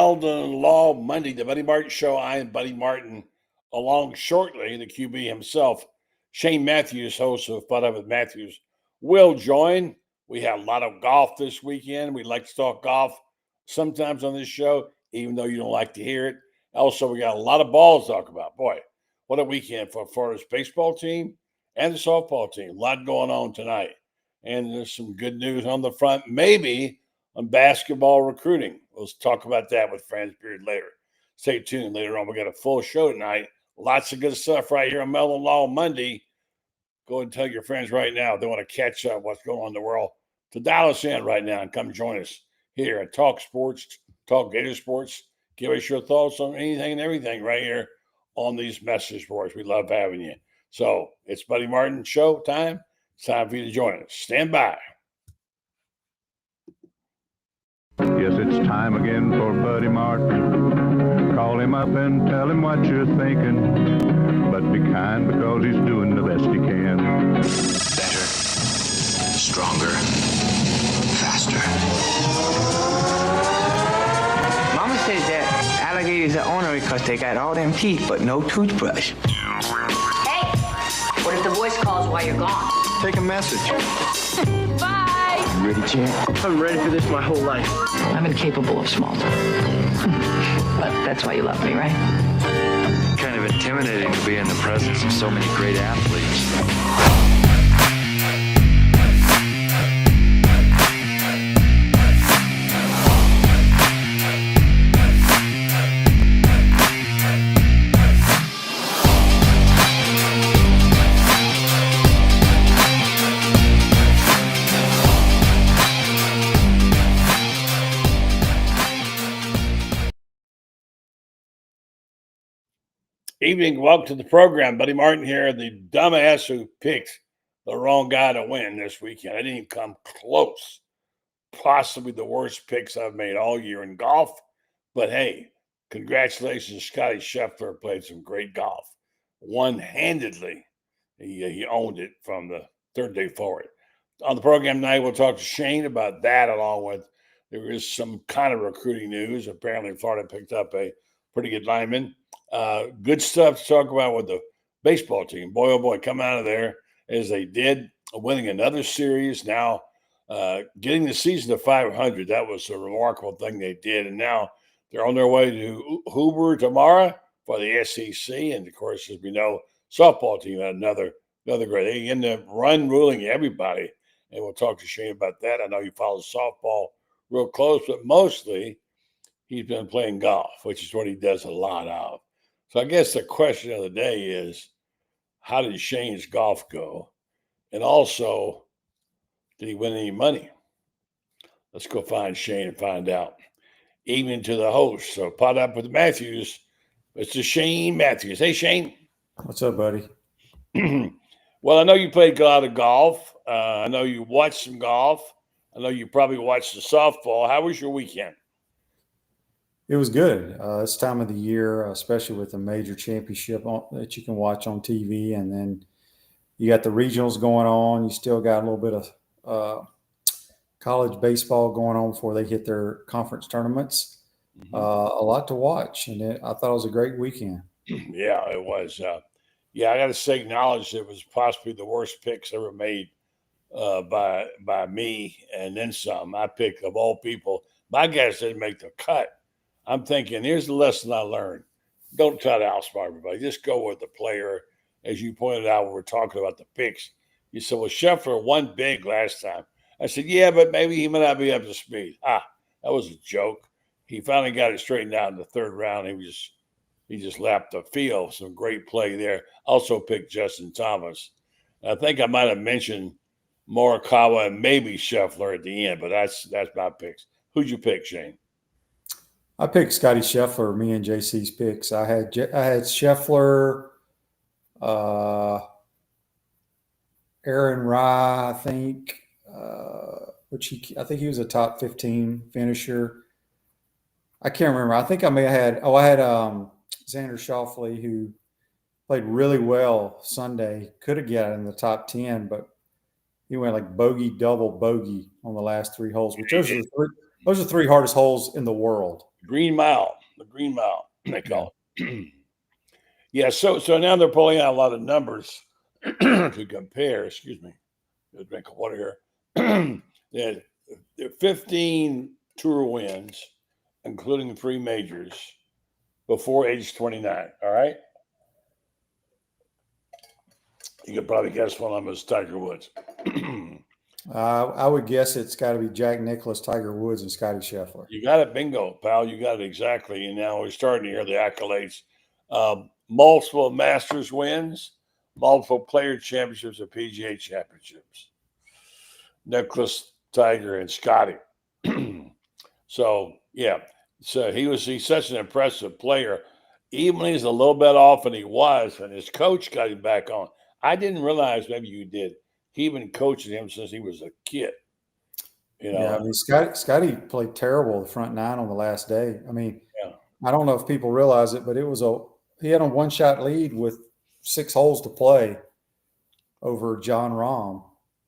Meldon Law Monday, the Buddy Martin Show. I am Buddy Martin, along shortly, the QB himself, Shane Matthews, host of Fun Up with Matthews, will join. We have a lot of golf this weekend. We like to talk golf sometimes on this show, even though you don't like to hear it. Also, we got a lot of balls to talk about. Boy, what a weekend for Florida's baseball team and the softball team. A lot going on tonight. And there's some good news on the front, maybe on basketball recruiting. We'll talk about that with Franz later. Stay tuned later on. We got a full show tonight. Lots of good stuff right here on Meldon Law Monday. Go ahead and tell your friends right now if they want to catch up what's going on in the world to dial us in right now and come join us here at Talk Sports, Talk Gator Sports. Give us your thoughts on anything and everything right here on these message boards. We love having you. So it's Buddy Martin show time. It's time for you to join us. Stand by. Yes, it's time again for Buddy Martin. Call him up and tell him what you're thinking. But be kind because he's doing the best he can. Better, stronger, faster. Mama says that alligators are ornery because they got all them teeth but no toothbrush. Hey, what if the voice calls while you're gone? Take a message. Bye. You ready, champ? I'm ready for this my whole life. I'm incapable of small talk. But that's why you love me, right? Kind of intimidating to be in the presence of so many great athletes. Evening, welcome to the program. Buddy Martin here, the dumbass who picked the wrong guy to win this weekend. I didn't even come close. Possibly the worst picks I've made all year in golf. But hey, congratulations, Scotty Scheffler played some great golf. One-handedly, he owned it from the third day forward. On the program tonight, we'll talk to Shane about that, along with there is some kind of recruiting news. Apparently, Florida picked up a pretty good lineman. Good stuff to talk about with the baseball team. Boy, oh boy, come out of there as they did, winning another series. Now, getting the season to 500, that was a remarkable thing they did. And now they're on their way to Hoover tomorrow for the SEC. And, of course, as we know, softball team had another great. They end up ruling everybody. And we'll talk to Shane about that. I know he follows softball real close, but mostly he's been playing golf, which is what he does a lot of. So I guess the question of the day is, how did Shane's golf go? And also, did he win any money? Let's go find Shane and find out. Evening to the host. So pot up with Matthews. Mr. Shane Matthews. Hey, Shane. What's up, buddy? Well, I know you played a lot of golf. I know you watched some golf. I know you probably watched the softball. How was your weekend? It was good. This time of the year, especially with a major championship that you can watch on TV, and then you got the regionals going on. You still got a little bit of college baseball going on before they hit their conference tournaments. Mm-hmm. A lot to watch, and I thought it was a great weekend. Yeah, it was. I got to say, acknowledge it was possibly the worst picks ever made by me, and then some. I picked, of all people, my guys didn't make the cut. I'm thinking, here's the lesson I learned. Don't try to outsmart everybody. Just go with the player. As you pointed out when we're talking about the picks, you said, well, Scheffler won big last time. I said, yeah, but maybe he might not be up to speed. That was a joke. He finally got it straightened out in the third round. He just lapped the field. Some great play there. Also picked Justin Thomas. I think I might have mentioned Morikawa and maybe Scheffler at the end, but that's my picks. Who'd you pick, Shane? I picked Scotty Scheffler, me and JC's picks. I had Scheffler, Aaron Rye, I think, I think he was a top 15 finisher. I can't remember. I think I may have had Xander Schauffele, who played really well Sunday. Could have got in the top 10, but he went like bogey, double bogey on the last three holes, which those are the three hardest holes in the world. Green Mile, the Green Mile, they call it. Yeah, so now they're pulling out a lot of numbers to compare. Excuse me, a drink of water here. There are 15 tour wins, including 3 majors, before age 29. All right, you could probably guess one of them is Tiger Woods. I would guess it's got to be Jack Nicklaus, Tiger Woods, and Scotty Scheffler. You got it, bingo, pal. You got it exactly. And now we're starting to hear the accolades. Multiple Masters wins, multiple Player Championships, and PGA Championships. Nicklaus, Tiger, and Scotty. So yeah, so he's such an impressive player. Even when he's a little bit off, and he was, and his coach got him back on. I didn't realize, maybe you did. He'd been coaching him since he was a kid. You know? Yeah, I mean, Scotty played terrible the front 9 on the last day. I mean, Yeah. I don't know if people realize it, but he had a 1-shot lead with 6 holes to play over John Rahm,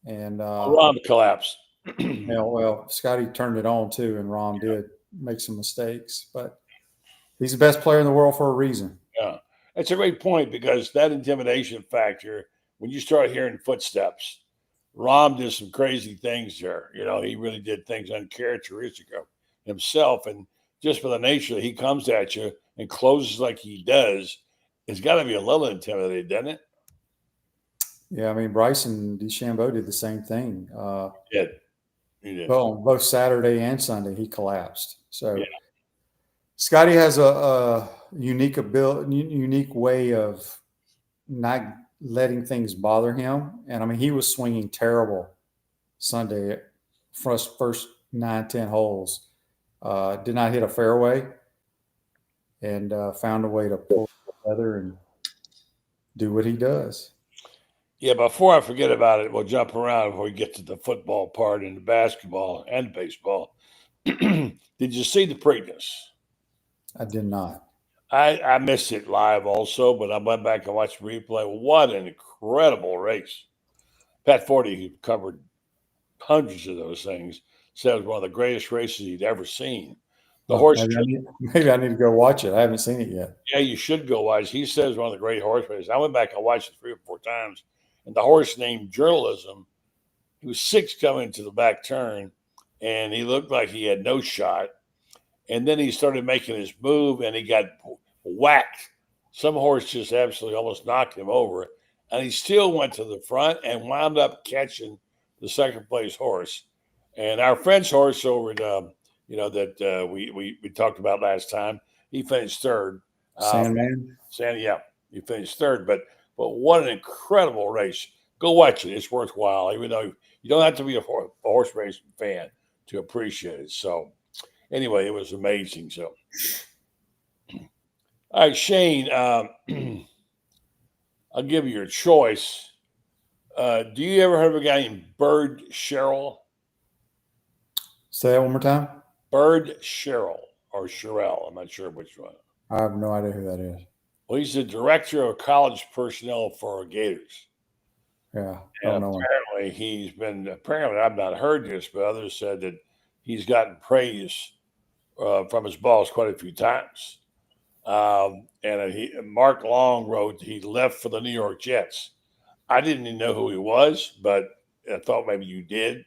and Rahm collapsed. well, Scotty turned it on too, and Rahm did make some mistakes, but he's the best player in the world for a reason. Yeah, that's a great point, because that intimidation factor, when you start hearing footsteps, Rahm did some crazy things there. You know, he really did things uncharacteristic of himself. And just for the nature that he comes at you and closes like he does, it's got to be a little intimidating, doesn't it? Yeah, I mean, Bryson DeChambeau did the same thing. He did. Well, on both Saturday and Sunday, he collapsed. So Scotty has a unique way of not letting things bother him. And I mean, he was swinging terrible Sunday first 9-10 holes. Did not hit a fairway, and found a way to pull together and do what he does. Yeah, before I forget about it, we'll jump around before we get to the football part and the basketball and baseball. Did you see the Preakness? I did not. I missed it live also, but I went back and watched the replay. What an incredible race. Pat Forty, who covered hundreds of those things, said it was one of the greatest races he'd ever seen. The horse. Maybe I need to go watch it. I haven't seen it yet. Yeah, you should go watch. He says one of the great horse races. I went back and watched it 3 or 4 times. And the horse named Journalism, he was 6 coming to the back turn, and he looked like he had no shot. And then he started making his move, and he got whacked. Some horse just absolutely almost knocked him over. And he still went to the front and wound up catching the second place horse. And our French horse over at, we talked about last time, he finished 3rd. Sandman? He finished 3rd. But what an incredible race. Go watch it. It's worthwhile, even though you don't have to be a horse racing fan to appreciate it. So anyway, it was amazing. So, all right, Shane, I'll give you your choice. Do you ever heard of a guy named Bird Sherrill? Say that one more time. Bird Sherrill or Sherrill. I'm not sure which one. I have no idea who that is. Well, he's the director of college personnel for Gators. Yeah. And apparently I've not heard this, but others said that he's gotten praise from his boss quite a few times. Mark Long wrote he left for the New York Jets. I didn't even know who he was, but I thought maybe you did.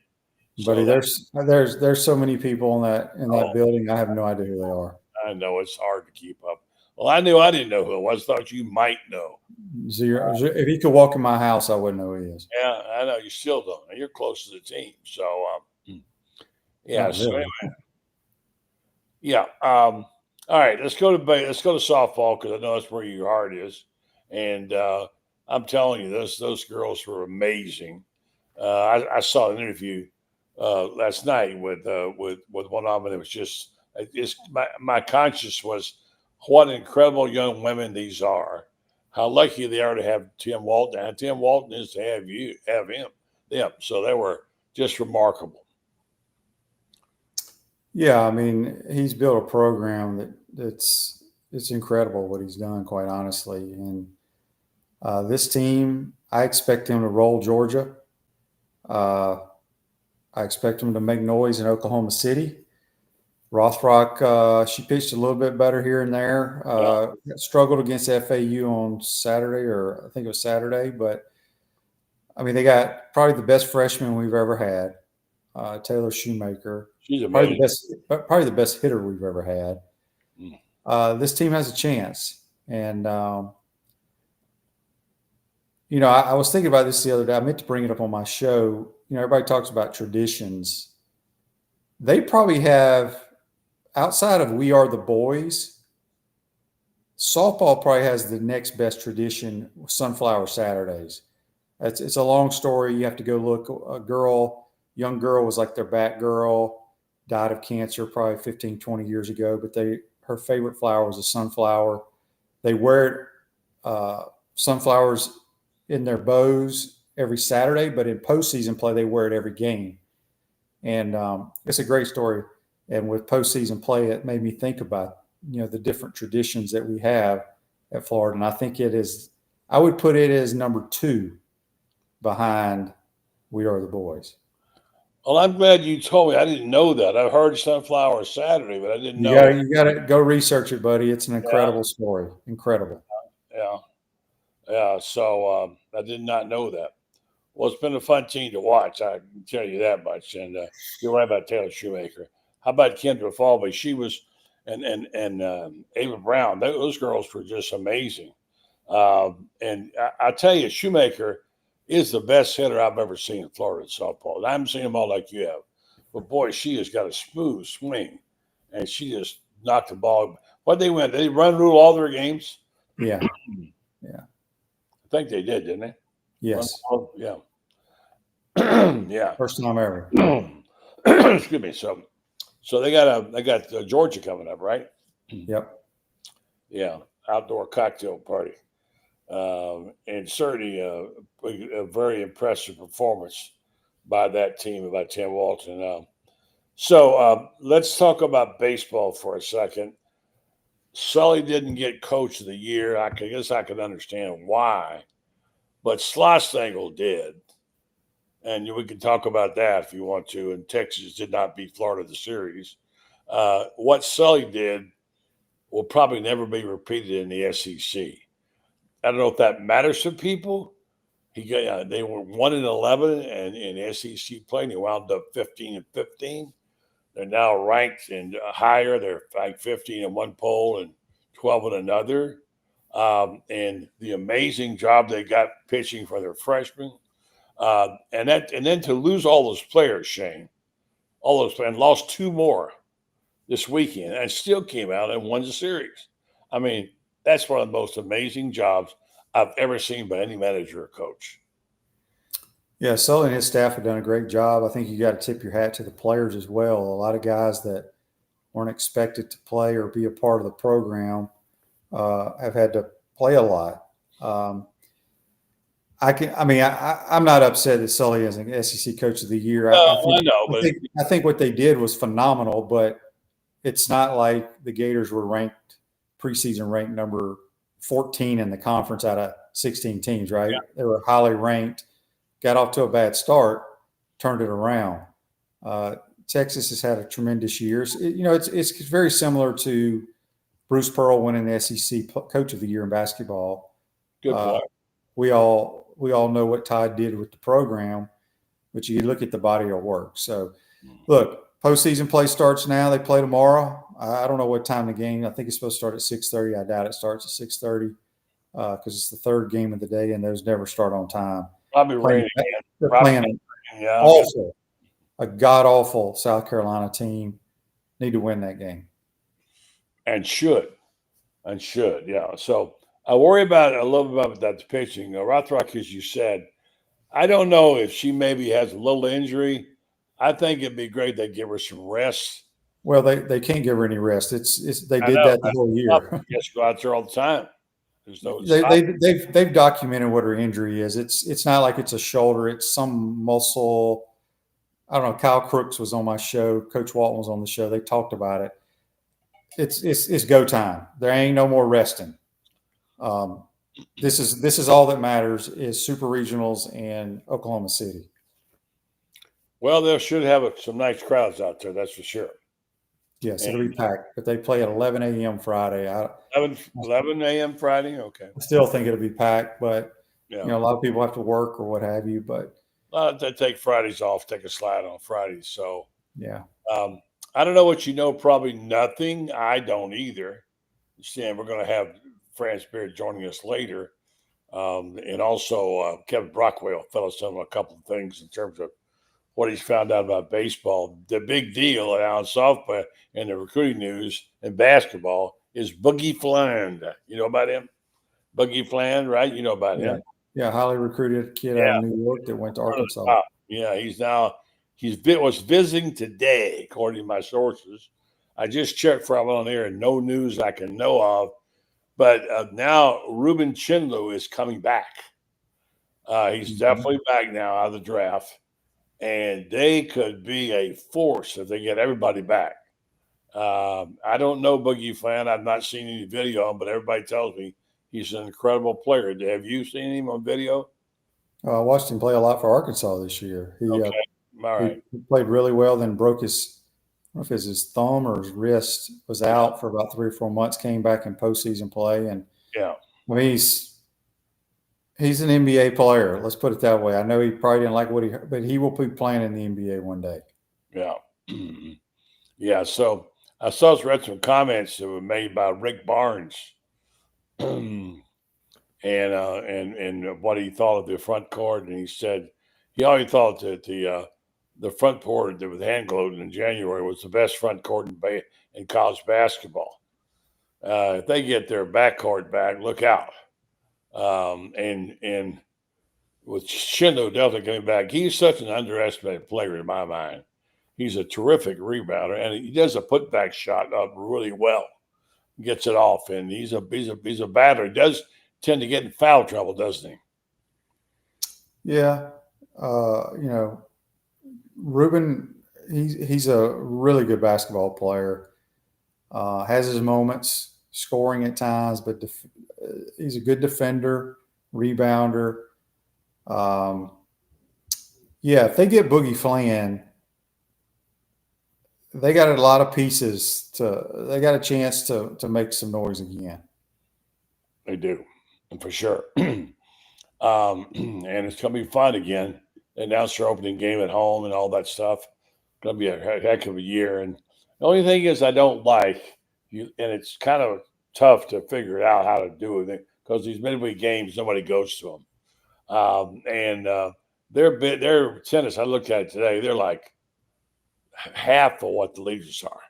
Buddy, there's so many people in that building. I have no idea who they are. I know it's hard to keep up. Well, I knew I didn't know who it was. Thought you might know. If he could walk in my house, I wouldn't know who he is. Yeah, I know. You still don't. You're close to the team. So, yeah. Not So really. anyway. Yeah. All right. Let's go to softball, because I know that's where your heart is. And I'm telling you, those girls were amazing. I saw an interview last night with one of them. And it was just my conscience was, what incredible young women these are. How lucky they are to have Tim Walton. And Tim Walton is to have them. So they were just remarkable. Yeah, I mean, he's built a program it's incredible what he's done, quite honestly. And this team, I expect him to roll Georgia. I expect him to make noise in Oklahoma City. Rothrock, she pitched a little bit better here and there. Struggled against FAU on Saturday, or I think it was Saturday. But, I mean, they got probably the best freshman we've ever had, Taylor Shoemaker. She's amazing. Probably the best hitter we've ever had. This team has a chance. And, you know, I was thinking about this the other day. I meant to bring it up on my show. You know, everybody talks about traditions. They probably have, outside of We Are the Boys, softball probably has the next best tradition, Sunflower Saturdays. It's a long story. You have to go look. Young girl was like their bat girl, died of cancer probably 15, 20 years ago, but her favorite flower was a sunflower. They wear sunflowers in their bows every Saturday, but in postseason play, they wear it every game. And it's a great story. And with postseason play, it made me think about, you know, the different traditions that we have at Florida. And I think I would put it as number 2 behind We Are the Boys. Well, I'm glad you told me. I didn't know that. I heard Sunflower Saturday, but I didn't know. You got to go research it, buddy. It's an incredible story. Incredible. Yeah. So I did not know that. Well, it's been a fun team to watch. I can tell you that much. And you're right about Taylor Shoemaker. How about Kendra Falvey? She was, and Ava Brown. Those girls were just amazing. And I tell you, Shoemaker is the best hitter I've ever seen in Florida softball. I haven't seen them all like you have. But, boy, she has got a smooth swing. And she just knocked the ball. What they went? They run rule all their games? Yeah. I think they did, didn't they? Yes. Yeah. Yeah. First time ever. Excuse me. So they got Georgia coming up, right? Yep. Yeah. Outdoor cocktail party. And certainly a very impressive performance by that team, by Tim Walton. So let's talk about baseball for a second. Sully didn't get Coach of the Year. I guess I can understand why, but Schlossnagle did. And we can talk about that if you want to. And Texas did not beat Florida the series. What Sully did will probably never be repeated in the SEC. I don't know if that matters to people. They were 1-11 and in SEC play, and they wound up 15-15. They're now ranked and higher. They're like 15 in one poll and 12 in another. And the amazing job they got pitching for their freshmen. And then to lose all those players, Shane, and lost 2 more this weekend, and still came out and won the series. I mean, that's one of the most amazing jobs I've ever seen by any manager or coach. Yeah, Sully and his staff have done a great job. I think you got to tip your hat to the players as well. A lot of guys that weren't expected to play or be a part of the program have had to play a lot. I'm not upset that Sully is an SEC Coach of the Year. I think what they did was phenomenal, but it's not like the Gators were preseason ranked number 14 in the conference out of 16 teams, right? Yeah. They were highly ranked, got off to a bad start, turned it around. Texas has had a tremendous year. It's very similar to Bruce Pearl winning the SEC Coach of the Year in basketball. Good point. We all know what Todd did with the program, but you look at the body of work. So, look, postseason play starts now. They play tomorrow. I don't know what time the game. I think it's supposed to start at 6:30. I doubt it starts at 6:30 because it's the third game of the day, and those never start on time. Probably raining. They're playing a god-awful South Carolina team. Need to win that game. And should. Yeah. So I worry about a little bit about that pitching. Rothrock, as you said, I don't know if she maybe has a little injury. I think it'd be great they give her some rest. Well, they can't give her any rest. They did that the whole year. Just go out there all the time. There's no. They've documented what her injury is. It's not like it's a shoulder. It's some muscle. I don't know. Kyle Crooks was on my show. Coach Walton was on the show. They talked about it. It's go time. There ain't no more resting. This is all that matters is super regionals and Oklahoma City. Well, they should have some nice crowds out there. That's for sure. Yes, it'll be packed, but they play at 11 a.m. Friday. 11 a.m. Friday. Okay. I still think it'll be packed, but Yeah. a lot of people have to work or what have you. But They take Fridays off, take a slide on Fridays. So yeah, I don't know what you know. Probably nothing. I don't either. Stan, we're going to have Franz joining us later. And also Kevin Brockway will fill us in on a couple of things in terms of what he's found out about baseball. The big deal now in softball and the recruiting news in basketball is Boogie Fland. You know about him? Boogie Fland, right? You know about him. Yeah, highly recruited kid out of New York that went to Arkansas. Yeah, was visiting today, according to my sources. I just checked for him on there, and no news I can know of. But now Ruben Chinlu is coming back. He's definitely back now out of the draft. And they could be a force if they get everybody back. I don't know Boogie Fland. I've not seen any video of him, but everybody tells me he's an incredible player. Have you seen him on video? I watched him play a lot for Arkansas this year. He, All right. He played really well, then broke his – I don't know if it's his thumb or his wrist was out for about 3 or 4 months, came back in postseason play. And I mean, he's an NBA player. Let's put it that way. I know he probably didn't like what he heard, but he will be playing in the NBA one day. Yeah. Yeah. So I read some comments that were made by Rick Barnes and what he thought of the front court. And he said he always thought that the front court that was hand glowed in January was the best front court in college basketball. If they get their backcourt back, look out. And with Shindo Delta coming back, he's such an underestimated player in my mind. He's a terrific rebounder, and he does a putback shot up really well. Gets it off, and he's a batter. He does tend to get in foul trouble, doesn't he? Yeah, Ruben, he's a really good basketball player. Has his moments, scoring at times, but he's a good defender, rebounder. If they get Boogie Fland, they got a lot of pieces they got a chance to make some noise again. They do, for sure. And it's going to be fun again. They announced their opening game at home and all that stuff. It's going to be a heck of a year. And the only thing is I don't like you, and it's kind of tough to figure out how to do it because these midweek games, nobody goes to them. And their tennis, I looked at it today, they're like half of what the leagues are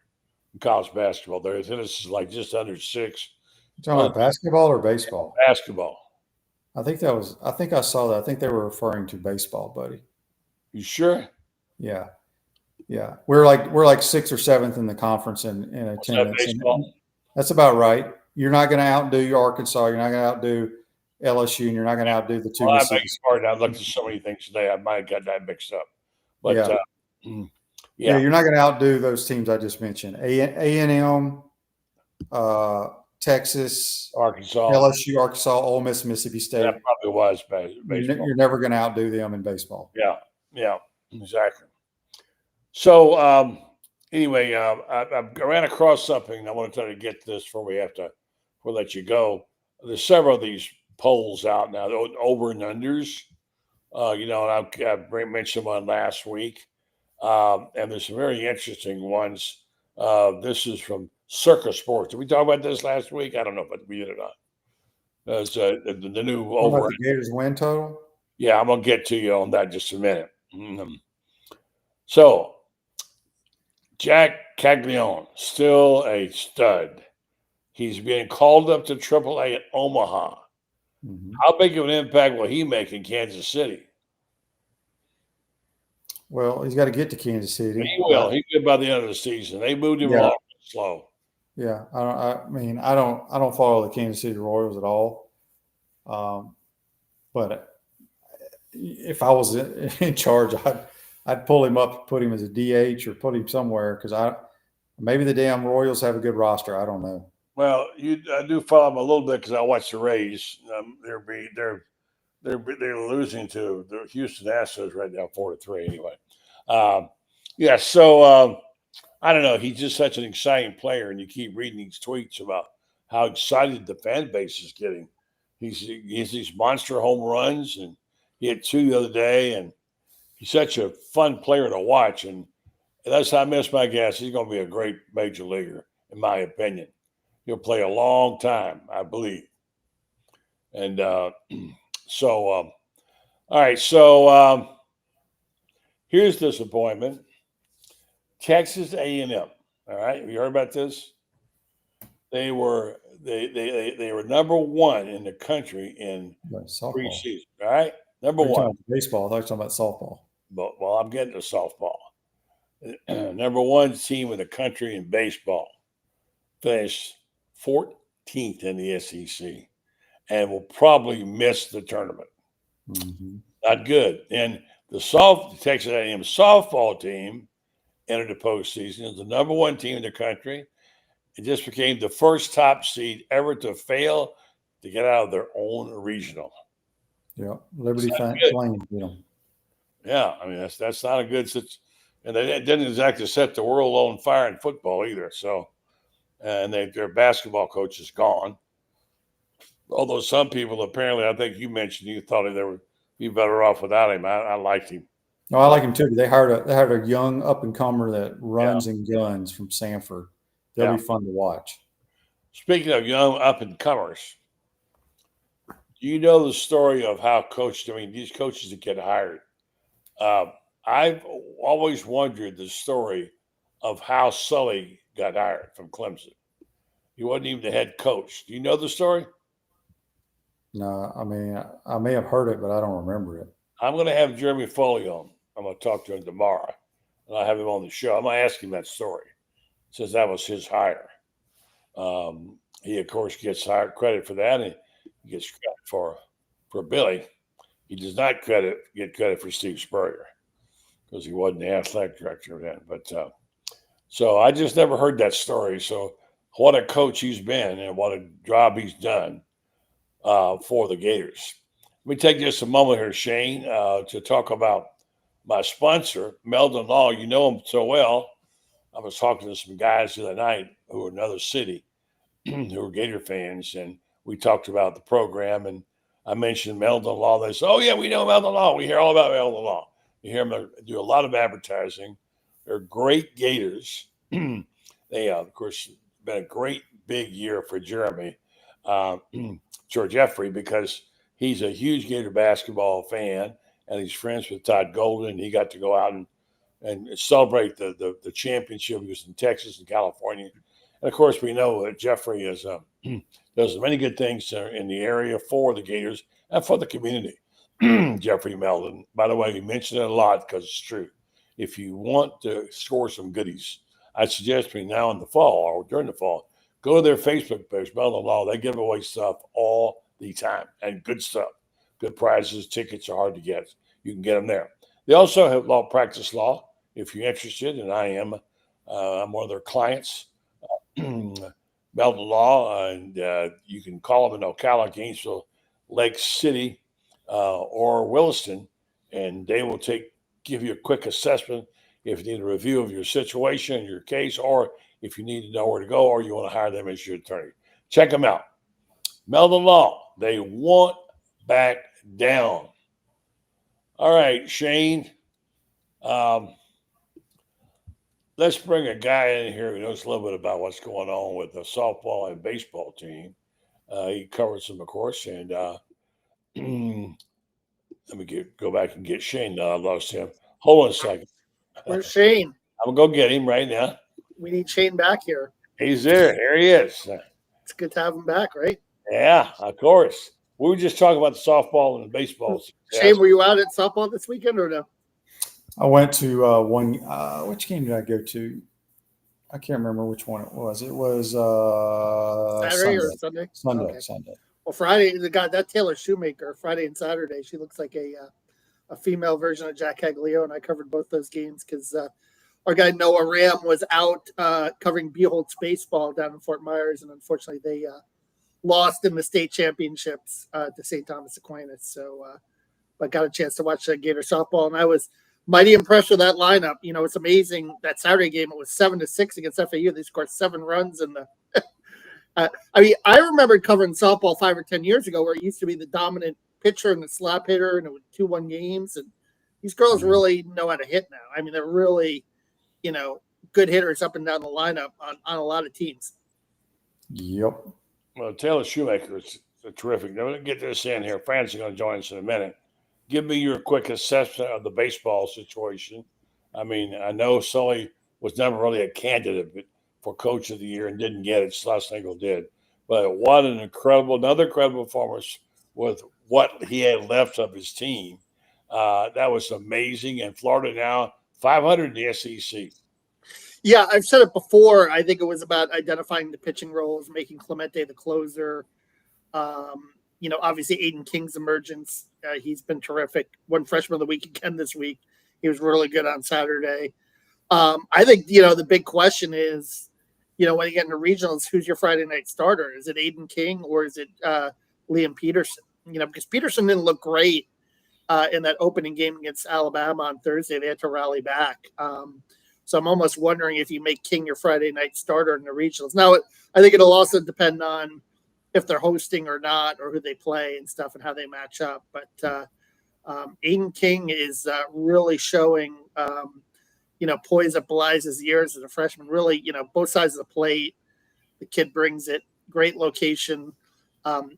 in college basketball. Their tennis is like just under 6. You talking about basketball or baseball? Basketball. I think I saw that. I think they were referring to baseball, buddy. You sure? Yeah. Yeah. We're like 6th or 7th in the conference in attendance. That's about right. You're not going to outdo your Arkansas. You're not going to outdo LSU, and you're not going to outdo the two. Well, I beg your pardon. I looked at so many things today. I might have got that mixed up. But you're not going to outdo those teams I just mentioned. A&M, Texas, Arkansas, LSU, Arkansas, Ole Miss, Mississippi State. That probably was baseball. You're never going to outdo them in baseball. Yeah, exactly. So anyway, I ran across something. I want to try to get to this before we'll let you go. There's several of these polls out now, over and unders. And I mentioned one last week, and there's some very interesting ones. This is from Circa Sports. Did we talk about this last week? I don't know if we did or not. It's the new over. The Gators win total? Yeah, I'm going to get to you on that in just a minute. So, Jack Caglione, still a stud. He's being called up to AAA at Omaha. Mm-hmm. How big of an impact will he make in Kansas City? Well, he's got to get to Kansas City. He will. He'll get by the end of the season. They moved him along slow. Yeah, I don't follow the Kansas City Royals at all. But if I was in charge, I'd pull him up, put him as a DH, or put him somewhere because maybe the damn Royals have a good roster. I don't know. Well, I do follow them a little bit because I watch the Rays. They're losing to the Houston Astros right now, 4-3 anyway. So I don't know. He's just such an exciting player, and you keep reading these tweets about how excited the fan base is getting. He has these monster home runs, and he had 2 the other day, and he's such a fun player to watch. And that's how I miss my guess. He's going to be a great major leaguer, in my opinion. He'll play a long time, I believe. And all right. So here's disappointment. Texas A&M. All right, have you heard about this? They were number 1 in the country in Softball. preseason. All right, number You're 1. talking about baseball. I thought you were talking about softball. But well, I'm getting to softball. Number 1 team in the country in baseball finished 14th in the SEC, and will probably miss the tournament. Mm-hmm. Not good. And the Texas A&M softball team entered the postseason as the number 1 team in the country. It just became the first top seed ever to fail to get out of their own regional. Yeah, Liberty Flame, you know. Yeah, I mean that's not a good situation, and they didn't exactly set the world on fire in football either. So, and their basketball coach is gone. Although some people apparently, I think you mentioned, you thought they would be better off without him. I liked him. No, I like him too. They hired a young up and comer that runs and guns from Sanford. They'll be fun to watch. Speaking of young up and comers, do you know the story of how these coaches that get hired? I've always wondered the story of how Sully got hired from Clemson. He wasn't even the head coach. Do you know the story? No, I mean, I may have heard it, but I don't remember it. I'm going to have Jeremy Foley on. I'm going to talk to him tomorrow, and I'll have him on the show. I'm going to ask him that story, since that was his hire. He, of course, gets credit for that, and he gets credit for Billy. He does not get credit for Steve Spurrier because he wasn't the athletic director then. But so I just never heard that story. So what a coach he's been, and what a job he's done for the Gators. Let me take just a moment here, Shane, to talk about my sponsor, Meldon Law. You know him so well. I was talking to some guys the other night who were in another city who were Gator fans, and we talked about the program, and I mentioned Meldon Law. They said, "Oh, yeah, we know Meldon Law. We hear all about Meldon Law." You hear them do a lot of advertising. They're great Gators. They, of course, been a great big year for Jeremy Jeffrey, because he's a huge Gator basketball fan, and he's friends with Todd Golden. He got to go out and celebrate the championship. He was in Texas and California. And, of course, we know that Jeffrey does many good things in the area for the Gators and for the community. Jeffrey Meldon. By the way, we mention it a lot because it's true. If you want to score some goodies, I suggest between now and the fall, or during the fall, go to their Facebook page, Meldon Law. They give away stuff all the time, and good stuff. Good prizes. Tickets are hard to get. You can get them there. They also have practice law if you're interested, and I am. I'm one of their clients. Meldon Law, and you can call them in Ocala, Gainesville, Lake City, or Williston, and they will give you a quick assessment if you need a review of your situation, your case, or if you need to know where to go, or you want to hire them as your attorney. Check them out. Meldon Law, they won't back down. All right, Shane. Let's bring a guy in here who knows a little bit about what's going on with the softball and baseball team. He covers them, of course, and let me go back and get Shane. I lost him. Hold on a second. Where's Shane? I'm going to go get him right now. We need Shane back here. He's there. Here he is. It's good to have him back, right? Yeah, of course. We were just talking about the softball and the baseball. Shane, were you out at softball this weekend or no? I went to one. Which game did I go to? I can't remember which one it was. It was Saturday or Sunday? Sunday. Okay. Sunday. Well, Friday, that Taylor Shoemaker, Friday and Saturday, she looks like a female version of Jack Haglio, and I covered both those games because our guy Noah Ram was out covering Beholtz baseball down in Fort Myers, and unfortunately they lost in the state championships to St. Thomas Aquinas. So, but got a chance to watch Gator softball, and I was mighty impressed with that lineup. It's amazing that Saturday game. It was 7-6 against FAU. They scored 7 runs in the. I remember covering softball 5 or 10 years ago, where it used to be the dominant pitcher and the slap hitter, and it was 2-1 games. And these girls really know how to hit now. I mean, they're really, good hitters up and down the lineup on a lot of teams. Yep. Well, Taylor Shoemaker is terrific. Now, we'll get this in here. Franz is going to join us in a minute. Give me your quick assessment of the baseball situation. I mean, I know Sully was never really a candidate for Coach of the Year and didn't get it. Schlossnagle did. But what another incredible performance with what he had left of his team. That was amazing. And Florida now 500 in the SEC. Yeah, I've said it before. I think it was about identifying the pitching roles, making Clemente the closer. Obviously Aiden King's emergence. He's been terrific. Won Freshman of the Week again this week. He was really good on Saturday. I think, the big question is, when you get into regionals, who's your Friday night starter? Is it Aiden King or is it Liam Peterson? Because Peterson didn't look great in that opening game against Alabama on Thursday. They had to rally back. So I'm almost wondering if you make King your Friday night starter in the regionals. Now, I think it'll also depend on if they're hosting or not, or who they play and stuff and how they match up. But Aiden King is really showing, poise that belies his years as a freshman. Really, both sides of the plate. The kid brings it. Great location,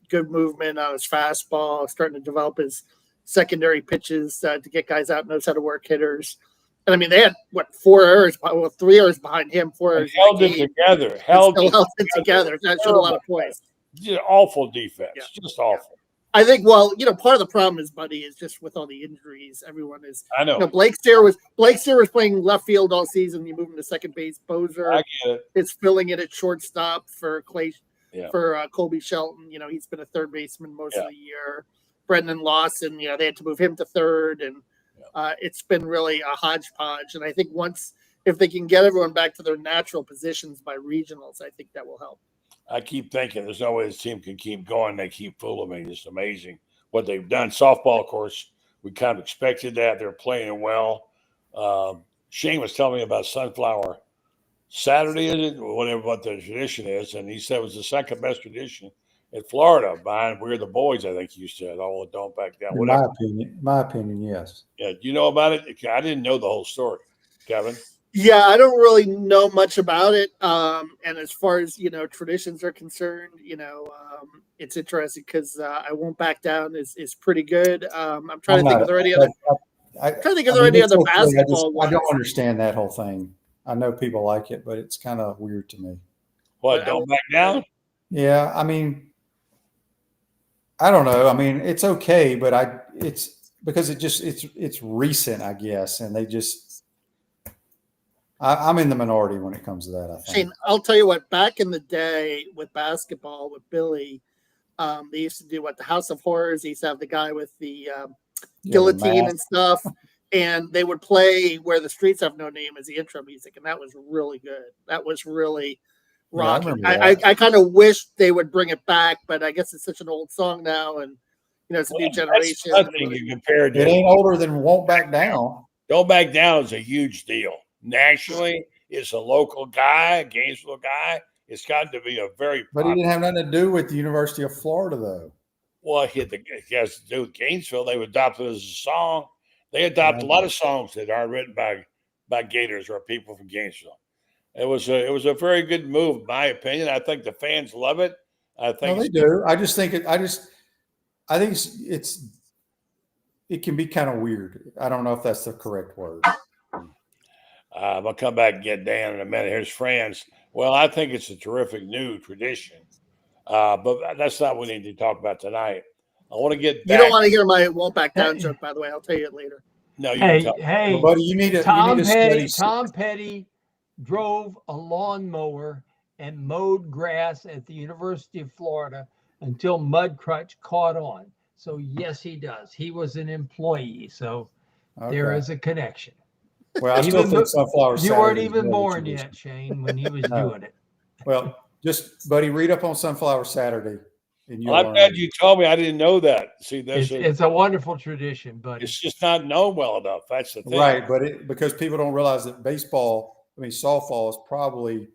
good movement on his fastball, starting to develop his secondary pitches to get guys out, knows how to work hitters. And I mean, they had 4 errors, 3 errors behind him, 4 errors. Held it together. Held it together. That showed a lot of points. Awful defense. Yeah. Just awful. I think, part of the problem is, Buddy, is just with all the injuries. Everyone is. I know. Blake Steer was playing left field all season. You move him to second base. Bozer is filling it at shortstop for Colby Shelton. He's been a third baseman most of the year. Brendan Lawson, they had to move him to third, and it's been really a hodgepodge. And I think if they can get everyone back to their natural positions by regionals, I think that will help. I keep thinking there's no way this team can keep going. They keep fooling me. It's amazing what they've done. Softball, of course, we kind of expected that. They're playing well. Shane was telling me about Sunflower Saturday, is it? Whatever what the tradition is. And he said it was the second best tradition in Florida behind We're the Boys, I think you said. Oh, don't back down. In my opinion, yes. Yeah. Do you know about it? I didn't know the whole story, Kevin. Yeah, I don't really know much about it. And as far as, traditions are concerned, it's interesting because I Won't Back Down is pretty good. I'm trying to think of any other. Basketball. I don't understand that whole thing. I know people like it, but it's kind of weird to me. What, Don't Back Down? Yeah, I mean, I don't know. I mean, it's okay, but it's because it's recent, I guess, and they just. I'm in the minority when it comes to that, I think. Shane, I'll tell you what, back in the day with basketball, with Billy, they used to do the House of Horrors. They used to have the guy with the guillotine and stuff. And they would play Where the Streets Have No Name as the intro music. And that was really good. That was really rocking. I kind of wish they would bring it back, but I guess it's such an old song now. And, it's a new generation. It ain't older than Won't Back Down. Don't Back Down is a huge deal. Nationally, it's a local guy, a Gainesville guy. It's got to be a very But he didn't have nothing to do with the University of Florida, though. Well, he has to do with Gainesville. They adopted it as a song. They adopt a lot of songs that are written by Gators or people from Gainesville. It was a very good move, in my opinion. I think the fans love it. I think they do. I just think it can be kind of weird. I don't know if that's the correct word. I'll come back and get Dan in a minute. Here's Franz. Well, I think it's a terrific new tradition, but that's not what we need to talk about tonight. I want to get back. You don't want to hear my Won't Back Down joke, by the way. I'll tell you it later. No, you can tell. Hey, buddy, you need to Tom Petty drove a lawnmower and mowed grass at the University of Florida until Mudcrutch caught on. So, yes, he does. He was an employee. So, there is a connection. Well, I still think Sunflower Saturday. You weren't even born yet, Shane, when he was doing it. Well, just, buddy, read up on Sunflower Saturday. And Well, I'm glad you told me. I didn't know that. See, It's a wonderful tradition, but it's just not known well enough. That's the thing. Right, but because people don't realize that softball is probably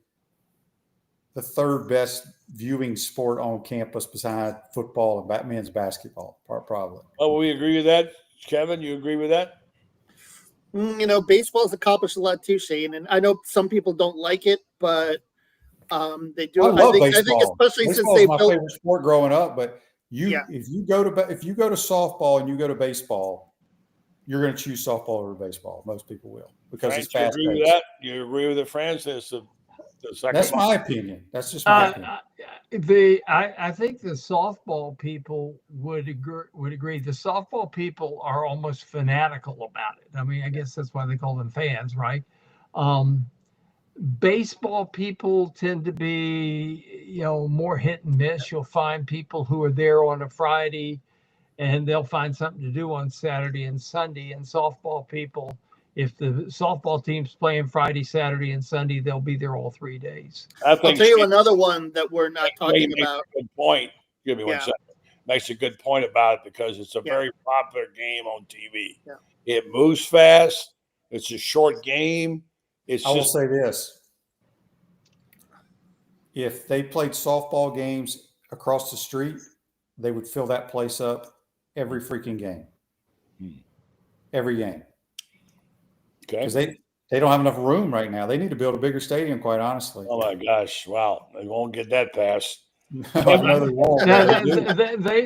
the third best viewing sport on campus beside football and men's basketball, probably. Oh, we agree with that, Kevin. You agree with that? Baseball's accomplished a lot too, Shane, and I know some people don't like it, but they do. I love baseball. I think especially baseball since they is my built favorite sport growing up. But if you go to softball and you go to baseball, you're going to choose softball over baseball. Most people will because Franz, it's fast. You agree with that? You agree with it, Franz? That's my opinion. That's just my opinion. I think the softball people would agree. The softball people are almost fanatical about it. I mean, I guess that's why they call them fans, right? Baseball people tend to be, more hit and miss. You'll find people who are there on a Friday and they'll find something to do on Saturday and Sunday. And softball people, if the softball team's playing Friday, Saturday, and Sunday, they'll be there all 3 days. I'll tell you another one that we're not talking about. A good point. Give me 1 second. Makes a good point about it because it's a very popular game on TV. Yeah. It moves fast. It's a short game. I will say this. If they played softball games across the street, they would fill that place up every freaking game. Every game. Okay. Because they don't have enough room right now. They need to build a bigger stadium, quite honestly. Oh, my gosh. Wow. They won't get that passed. I know they won't.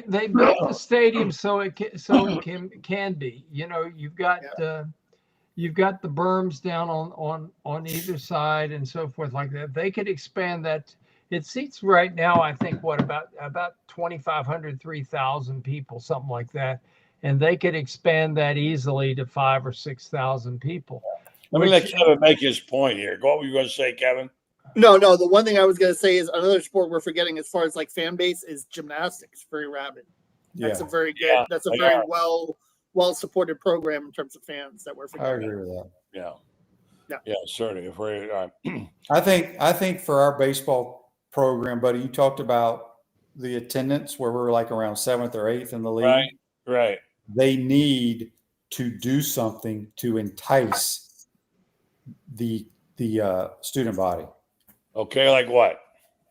They built the stadium so it can be. You've got the berms down on either side and so forth like that. They could expand that. It seats right now, I think, about 2,500, 3,000 people, something like that. And they could expand that easily to 5,000 or 6,000 people. Let me let Kevin make his point here. What were you going to say, Kevin? No. The one thing I was going to say is another sport we're forgetting as far as like fan base is gymnastics. Very rabid. That's a very good. That's a very well supported program in terms of fans that we're forgetting. I agree with that. Yeah, certainly. I think for our baseball program, buddy, you talked about the attendance where we're like around 7th or 8th in the league. Right. They need to do something to entice the student body. Okay, like what?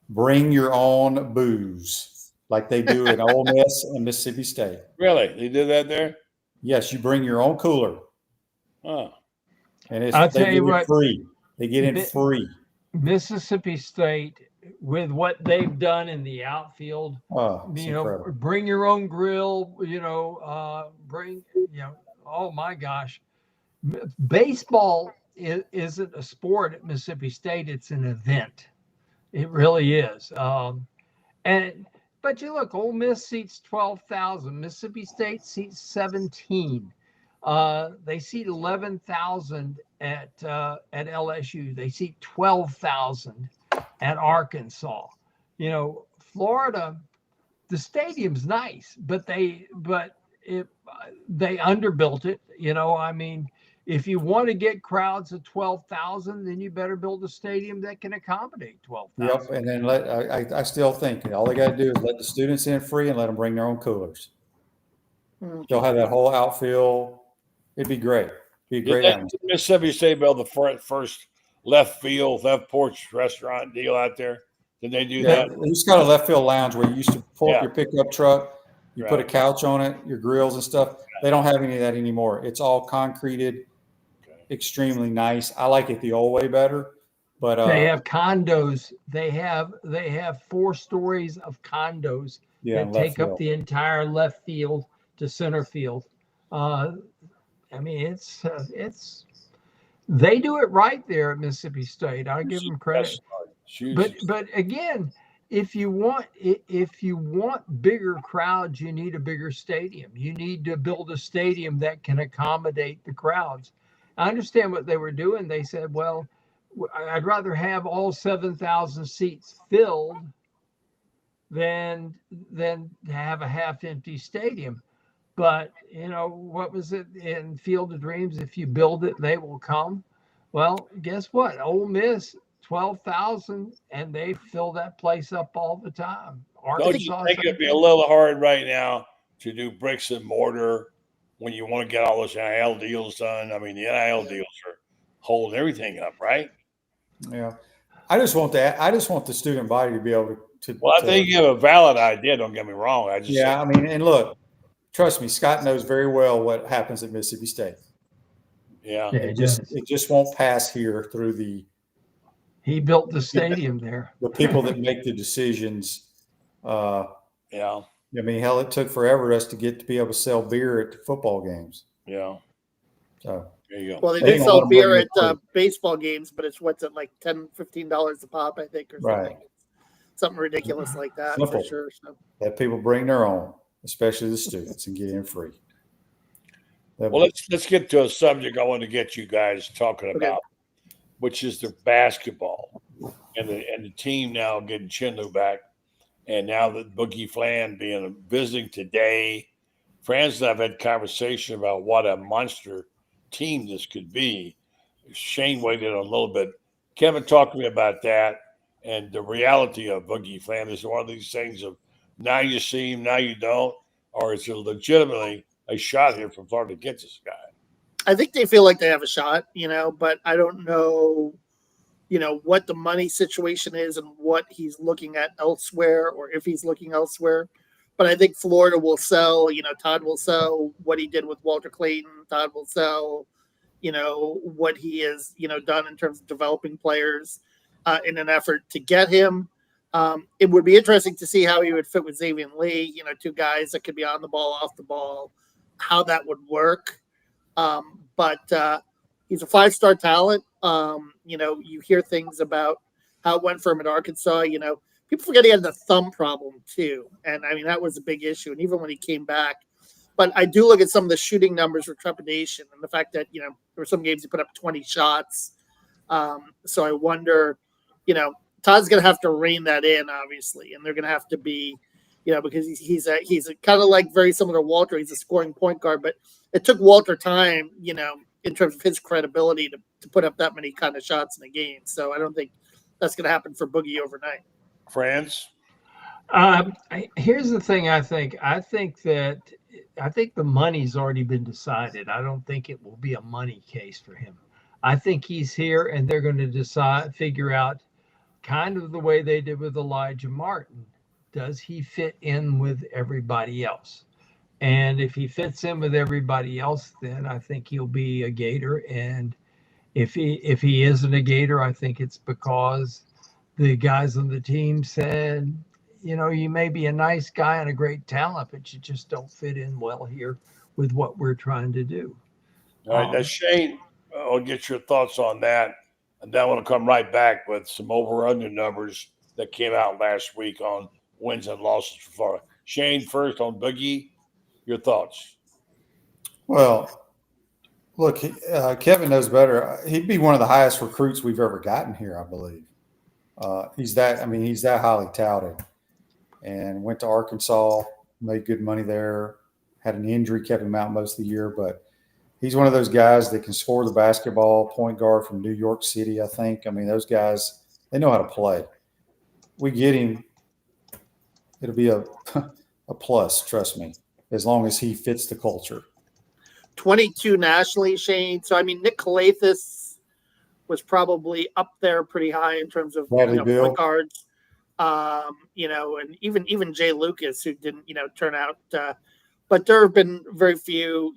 Bring your own booze, like they do at Ole Miss and Mississippi State. Really? They did that there? Yes, you bring your own cooler. Oh. And I'll tell you what, free. They get in free. Mississippi State, with what they've done in the outfield, incredible. Bring your own grill, oh my gosh. Baseball isn't a sport at Mississippi State, it's an event. It really is. But you look, Ole Miss seats 12,000, Mississippi State seats 17. They seat 11,000 at LSU. They seat 12,000 at Arkansas. Florida, the stadium's nice, but they underbuilt it. If you want to get crowds of 12,000, then you better build a stadium that can accommodate 12,000. Yep, and then I still think all they got to do is let the students in free and let them bring their own coolers. They'll have that whole outfield. It'd be great. It'd be a great. Mississippi State built the first left porch restaurant deal out there. Did they do that? They just got a left field lounge where you used to pull up your pickup truck, you put a couch on it, your grills and stuff. They don't have any of that anymore. It's all concreted. Extremely nice. I like it the old way better, but they have condos. They have 4 stories of condos that take up the entire left field to center field. It's they do it right there at Mississippi State. I give them credit. But again, if you want bigger crowds, you need a bigger stadium. You need to build a stadium that can accommodate the crowds. I understand what they were doing. They said, well, I'd rather have all 7,000 seats filled than have a half-empty stadium. But, what was it in Field of Dreams? If you build it, they will come. Well, guess what? Ole Miss, 12,000, and they fill that place up all the time. Don't you Arkansas. think it'd be a little hard right now to do bricks and mortar when you want to get all those NIL deals done? I mean, the NIL deals are holding everything up, right? Yeah. I just want the student body to be able to Well, I think you have a valid idea. Don't get me wrong. I just yeah, I mean, and look, trust me, Scott knows very well what happens at Mississippi State. yeah. It just won't pass here through He built the stadium there. the people that make the decisions. Yeah. I mean, hell, it took forever for us to be able to sell beer at football games. Yeah. So there you go. Well, they do sell beer at baseball games, but it's what's it like $10, $15 a pop, I think, or something. Right. Something ridiculous like that for sure. So that people bring their own, especially the students, and get in free. Well, let's get to a subject I want to get you guys talking about, which is the basketball and the team now getting Chinlu back, and now that Boogie Flan visiting today. Franz and I've had conversation about what a monster team this could be. Shane weighed in a little bit. Kevin, talk to me about that and the reality of Boogie Flan. Is it one of these things of now you see him, now you don't, or is it legitimately a shot here from Florida to get this guy? I think they feel like they have a shot, but I don't know, what the money situation is and what he's looking at elsewhere or if he's looking elsewhere. But I think Florida will sell, Todd will sell what he did with Walter Clayton. Todd will sell, what he has, done in terms of developing players in an effort to get him. It would be interesting to see how he would fit with Xavier Lee, two guys that could be on the ball, off the ball, how that would work. But he's a 5-star talent. You hear things about how it went for him at Arkansas. People forget he had the thumb problem too. And I mean, that was a big issue. And even when he came back, but I do look at some of the shooting numbers for trepidation and the fact that, there were some games he put up 20 shots. So I wonder, Todd's going to have to rein that in, obviously. And they're going to have to be, because he's a kind of like very similar to Walter. He's a scoring point guard, but it took Walter time, in terms of his credibility to put up that many kind of shots in a game. So I don't think that's going to happen for Boogie overnight. France? Here's the thing. I think the money's already been decided. I don't think it will be a money case for him. I think he's here and they're going to figure out kind of the way they did with Elijah Martin. Does he fit in with everybody else? And if he fits in with everybody else, then I think he'll be a Gator. And if he isn't a Gator, I think it's because the guys on the team said, you may be a nice guy and a great talent, but you just don't fit in well here with what we're trying to do. All right. Now, Shane, I'll get your thoughts on that. And then I want to come right back with some over-under numbers that came out last week on wins and losses for Florida. Shane, first on Boogie, your thoughts. Well, look, Kevin knows better. He'd be one of the highest recruits we've ever gotten here, I believe. He's that highly touted, and went to Arkansas, made good money there, had an injury, kept him out most of the year, but he's one of those guys that can score the basketball, point guard from New York City, I think. I mean, those guys, they know how to play. We get him, it'll be a plus, trust me, as long as he fits the culture. 22 nationally, Shane. So, I mean, Nick Calathis was probably up there pretty high in terms of point guards. And even Jay Lucas, who didn't, turn out. But there have been very few,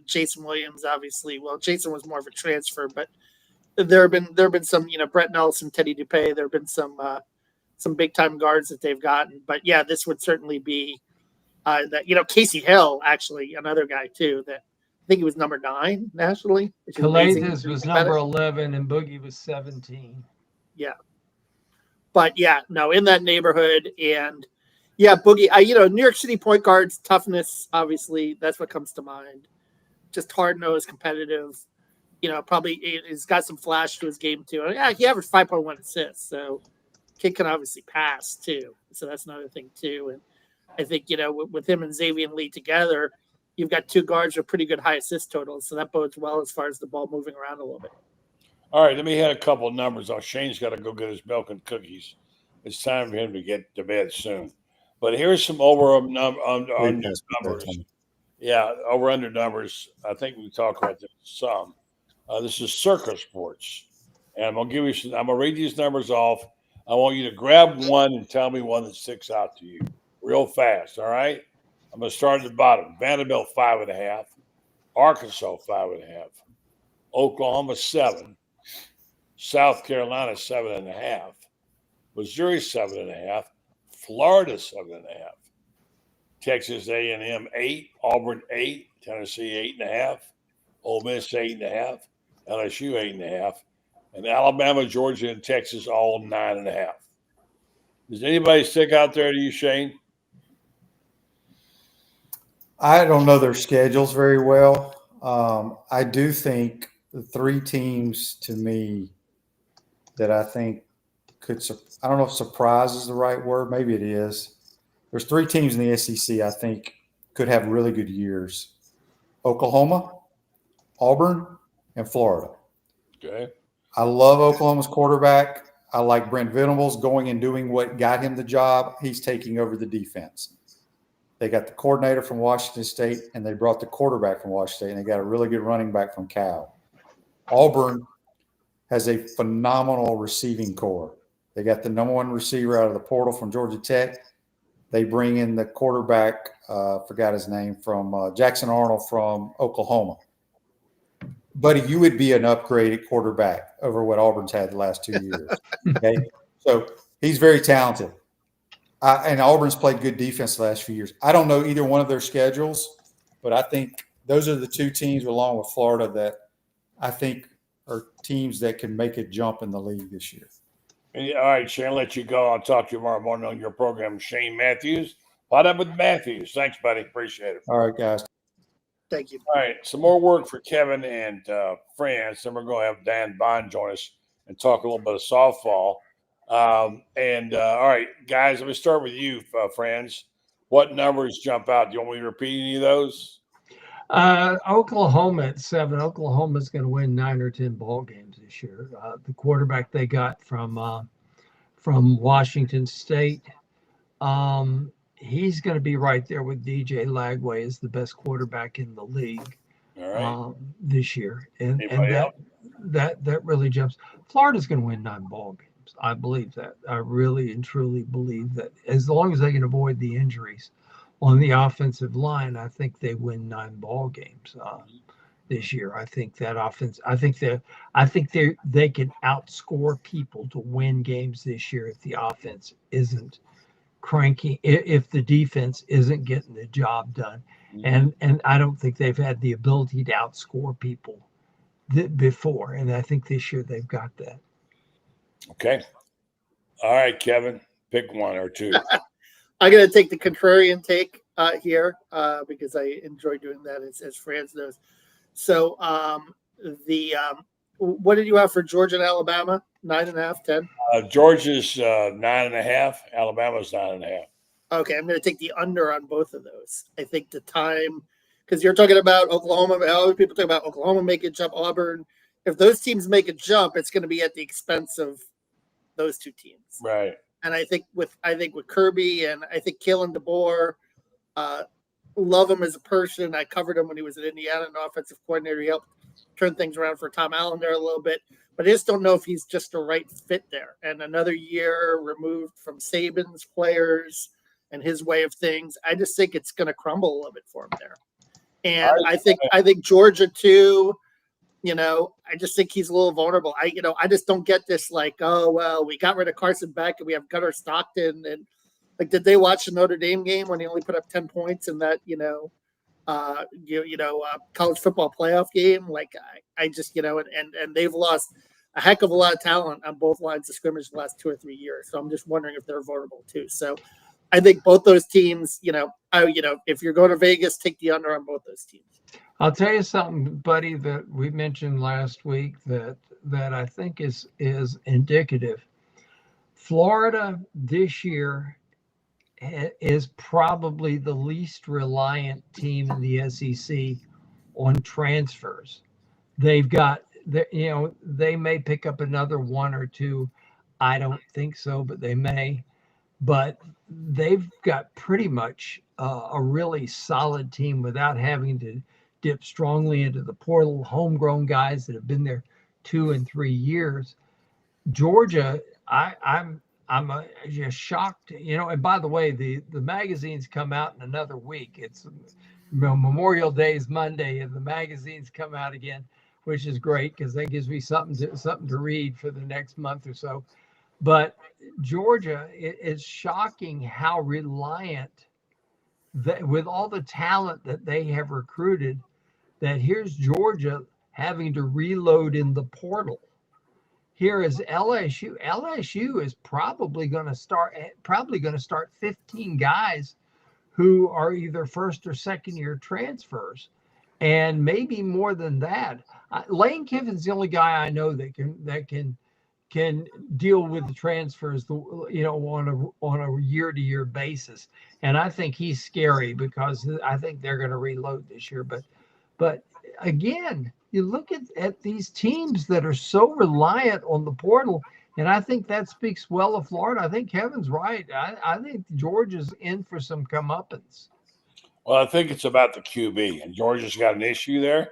Jason Williams, obviously. Well, Jason was more of a transfer, but there have been some, Brett Nelson, Teddy Dupay. There have been some big time guards that they've gotten. But yeah, this would certainly be that. Casey Hill, actually, another guy too that. I think he was number 9 nationally. Calathis was number 11 and Boogie was 17. Yeah. But yeah, no, in that neighborhood. And yeah, Boogie, New York City point guards, toughness, obviously, that's what comes to mind. Just hard-nosed, competitive. Probably he's got some flash to his game too. Yeah, he averaged 5.1 assists. So kid can obviously pass too. So that's another thing too. And I think, with him and Xavier Lee together, you've got 2 guards with pretty good high assist totals, so that bodes well as far as the ball moving around a little bit. All right, let me hit a couple of numbers. Shane's got to go get his milk and cookies. It's time for him to get to bed soon. But here's some over on Yes, numbers. definitely. Yeah, over under numbers. I think we talked about this some. This is Circa Sports, and I'm gonna give you some. I'm gonna read these numbers off. I want you to grab one and tell me one that sticks out to you, real fast. All right. I'm gonna start at the bottom. Vanderbilt 5.5, Arkansas 5.5, Oklahoma 7, South Carolina 7.5, Missouri 7.5, Florida 7.5. Texas A&M 8, Auburn 8, Tennessee 8.5, Ole Miss 8.5, LSU 8.5, and Alabama, Georgia, and Texas all 9.5. Does anybody stick out there to you, Shane? I don't know their schedules very well. I do think the three teams to me that I think could, I don't know if surprise is the right word. Maybe it is. There's three teams in the SEC I think could have really good years: Oklahoma, Auburn, and Florida. Okay. I love Oklahoma's quarterback. I like Brent Venables going and doing what got him the job. He's taking over the defense. They got the coordinator from Washington State, and they brought the quarterback from Washington State, and they got a really good running back from Cal. Auburn has a phenomenal receiving core. They got the number one receiver out of the portal from Georgia Tech. They bring in the quarterback, forgot his name, from Jackson Arnold from Oklahoma. Buddy, you would be an upgraded quarterback over what Auburn's had the last 2 years. Okay, so he's very talented. And Auburn's played good defense the last few years. I don't know either one of their schedules, but I think those are the two teams, along with Florida, that I think are teams that can make a jump in the league this year. All right, Shane, I'll let you go. I'll talk to you tomorrow morning on your program. Shane Matthews. What up with Matthews? Thanks, buddy. Appreciate it. All right, guys. Thank you. All right, some more work for Kevin and Franz. Then we're going to have Dan Bond join us and talk a little bit of softball. All right, guys, let me start with you, Franz. What numbers jump out? Do you want me to repeat any of those? Oklahoma at 7. Oklahoma's going to win 9 or 10 ball games this year. The quarterback they got from Washington State, he's going to be right there with DJ Lagway as the best quarterback in the league this year, and that really jumps. Florida's going to win 9 ball games. I believe that. I really and truly believe that, as long as they can avoid the injuries on the offensive line, I think they win 9 ball games this year. I think that offense. I think they can outscore people to win games this year if the offense isn't cranking, if the defense isn't getting the job done. And I don't think they've had the ability to outscore people before. And I think this year they've got that. Okay. All right, Kevin, pick one or two. I'm going to take the contrarian take here because I enjoy doing that, as Franz knows. So what did you have for Georgia and Alabama? 9.5, 10? Georgia's 9.5. Alabama's 9.5. Okay, I'm going to take the under on both of those. I think the time, because you're talking about Oklahoma. Other people talk about Oklahoma make a jump, Auburn. If those teams make a jump, it's going to be at the expense of those two teams. Right. And I think with Kirby, and I think Kalen DeBoer, love him as a person. I covered him when he was at Indiana, an offensive coordinator. He helped turn things around for Tom Allen there a little bit. But I just don't know if he's just a right fit there. And another year removed from Saban's players and his way of things, I just think it's going to crumble a little bit for him there. And I think Georgia too. I just think he's a little vulnerable. I just don't get this like, oh, well, we got rid of Carson Beck and we have Gunnar Stockton. And like, did they watch the Notre Dame game when he only put up 10 points in that, college football playoff game? Like, I just, and they've lost a heck of a lot of talent on both lines of scrimmage the last 2 or 3 years. So I'm just wondering if they're vulnerable too. So I think both those teams, if you're going to Vegas, take the under on both those teams. I'll tell you something, buddy, that we mentioned last week that I think is indicative. Florida this year is probably the least reliant team in the SEC on transfers. They've got, they may pick up another 1 or 2. I don't think so, but they may. but they've got pretty much a really solid team without having to dip strongly into the portal, homegrown guys that have been there 2 and 3 years. Georgia, I'm just shocked, And by the way, the magazines come out in another week. It's Memorial Day is Monday, and the magazines come out again, which is great because that gives me something to read for the next month or so. But Georgia, it's shocking how reliant that, with all the talent that they have recruited, that here's Georgia having to reload in the portal. Here is LSU. LSU is probably going to start 15 guys who are either first or second year transfers, and maybe more than that. Lane Kiffin's the only guy I know that can deal with the transfers, on a year-to-year basis. And I think he's scary because I think they're going to reload this year. But again, you look at these teams that are so reliant on the portal, and I think that speaks well of Florida. I think Kevin's right. I think Georgia's in for some comeuppance. Well, I think it's about the QB, and Georgia's got an issue there.